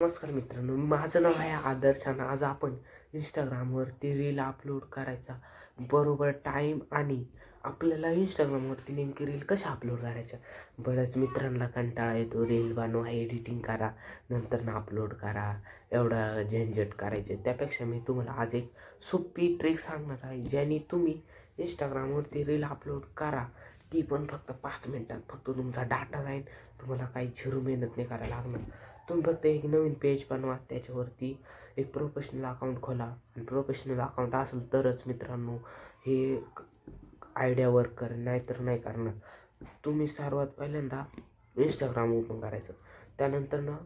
नमस्कार मित्रांनो, माझं नाव आहे आदर्श आणि आज आपण इंस्टाग्रामवरती रील अपलोड करायचा बरोबर टाईम आणि आपल्याला इंस्टाग्रामवरती नेमकी रील कशा अपलोड करायच्या. बऱ्याच मित्रांना कंटाळा येतो, रील बनवा, एडिटिंग करा, नंतर ना अपलोड करा, एवढा झंझट करायचे. त्यापेक्षा मी तुम्हाला आज एक सोपी ट्रिक सांगणार आहे, ज्याने तुम्ही इंस्टाग्रामवरती रील अपलोड करा, ती पण फक्त 5 मिनटात. फक्त तुमचा डाटा जाईल, तुम्हाला काही झिरो मेहनत नाही करायला लागणार. तुम्ही फक्त एक नवीन पेज बनवा, त्याच्यावरती एक प्रोफेशनल अकाउंट खोला आणि प्रोफेशनल अकाउंट असेल तरच मित्रांनो हे आयडिया वर्क करेल, नाहीतर नाही करणार. तुम्ही सर्वात पहिल्यांदा इंस्टाग्राम ओपन करायचं. त्यानंतर ना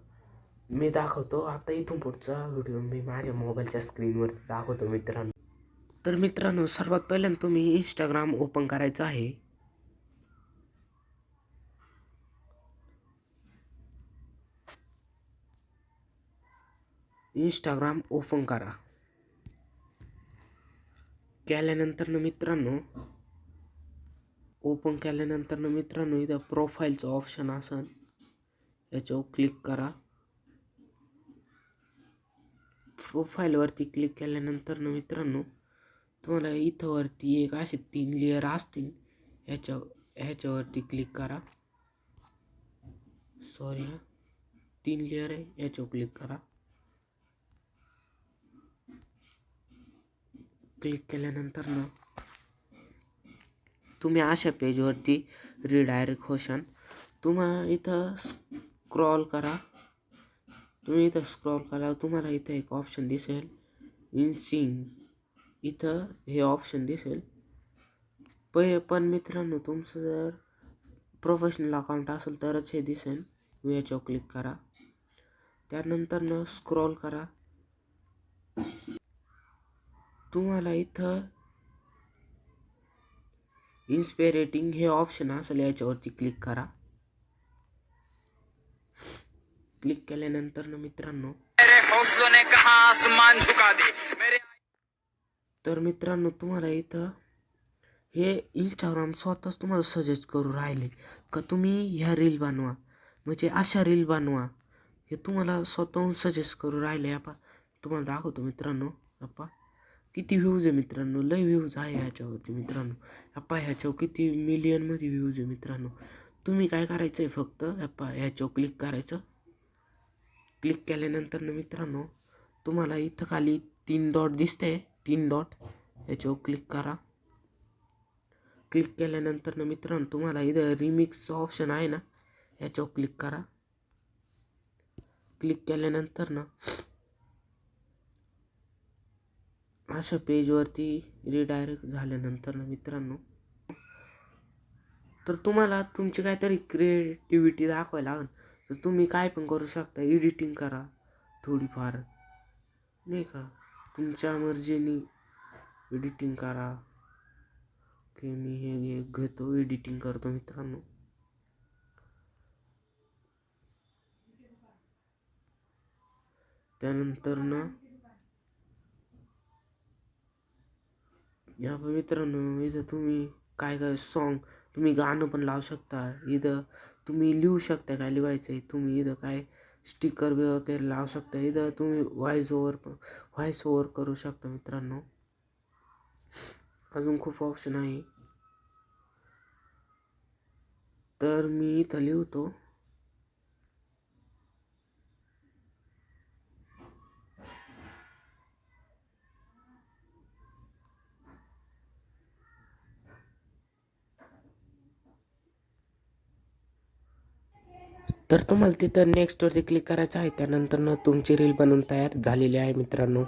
मी दाखवतो आता इथून पुढचा व्हिडिओ मी माझ्या मोबाईलच्या स्क्रीनवरती दाखवतो मित्रांनो. तर मित्रांनो, सर्वात पहिल्यांदा तुम्ही इंस्टाग्राम ओपन करायचं आहे. इंस्टाग्राम ओपन करा. केल्यानंतर मित्रांनो इथं प्रोफाईलचं ऑप्शन असेल, याच्यावर क्लिक करा. प्रोफाईलवरती क्लिक केल्यानंतर मित्रांनो तुम्हाला इथं वरती एक असे 3 लेअर असतील, ह्याच्यावरती क्लिक करा. 3 लेअर आहे, याच्यावर क्लिक करा. क्लिक केल्यानंतर तुम्ही अशा पेजवरती रिडायरेक्ट होशाल. तुम्हाला इथं स्क्रॉल करा. तुम्हाला इथं एक ऑप्शन दिसेल, इनसिंग. इथं हे ऑप्शन दिसेल. पण मित्रांनो, तुमचं जर प्रोफेशनल अकाउंट असेल तरच हे दिसेल. याच्यावर क्लिक करा. त्यानंतर स्क्रॉल करा. तुम्हाला इथं इन्स्पिरेटिंग हे ऑप्शन असेल, याच्यावरती क्लिक करा. क्लिक केल्यानंतर मित्रांनो तर मित्रांनो तुम्हाला इथं हे इंस्टाग्राम स्वतःच तुम्हाला सजेस्ट करू राहिले का तुम्ही ह्या रील बनवा, म्हणजे अशा रील बनवा. हे तुम्हाला स्वतःहून सजेस्ट करू राहिले. आपा तुम्हाला दाखवतो मित्रांनो. आपा किती व्ह्यूज आहे मित्रांनो, लय व्ह्यूज आहे ह्याच्यावरती मित्रांनो. आपा ह्याच्यावर किती मिलियनमध्ये व्ह्यूज आहे मित्रांनो. तुम्ही काय करायचं आहे, फक्त आपा ह्याच्यावर क्लिक करायचं. क्लिक केल्यानंतर मित्रांनो तुम्हाला इथं खाली 3 डॉट दिसते, 3 डॉट, याच्यावर क्लिक करा. क्लिक केल्यानंतर मित्रांनो तुम्हाला इथं रिमिक्सचं ऑप्शन आहे ना, याच्यावर क्लिक करा. क्लिक केल्यानंतर अशा पेजवरती रिडायरेक्ट झाल्यानंतर मित्रांनो तर तुम्हाला तुमची काहीतरी क्रिएटिव्हिटी दाखवायला लागेल. तर तुम्ही काय पण करू शकता, एडिटिंग करा थोडीफार, नाही का, तुमच्या मर्जीने एडिटिंग करा. की मी हे घेतो, एडिटिंग करतो मित्रांनो. त्यानंतर या मित्रांनो इथं तुम्ही काय सॉन्ग, तुम्ही गाणं पण लावू शकता. इथं तुम्ही लिहू शकता, काय लिहायचं आहे तुम्ही. इथं काय स्टिकर वगैरे लावू शकता. इथं तुम्ही व्हॉइस ओव्हर करू शकता मित्रांनो. अजून खूप ऑप्शन आहे. तर मी इथं लिहितो. तर तुम्हाला तिथं नेक्स्टवरती क्लिक करायचं आहे. त्यानंतर तुमची रील बनवून तयार झालेली आहे मित्रांनो.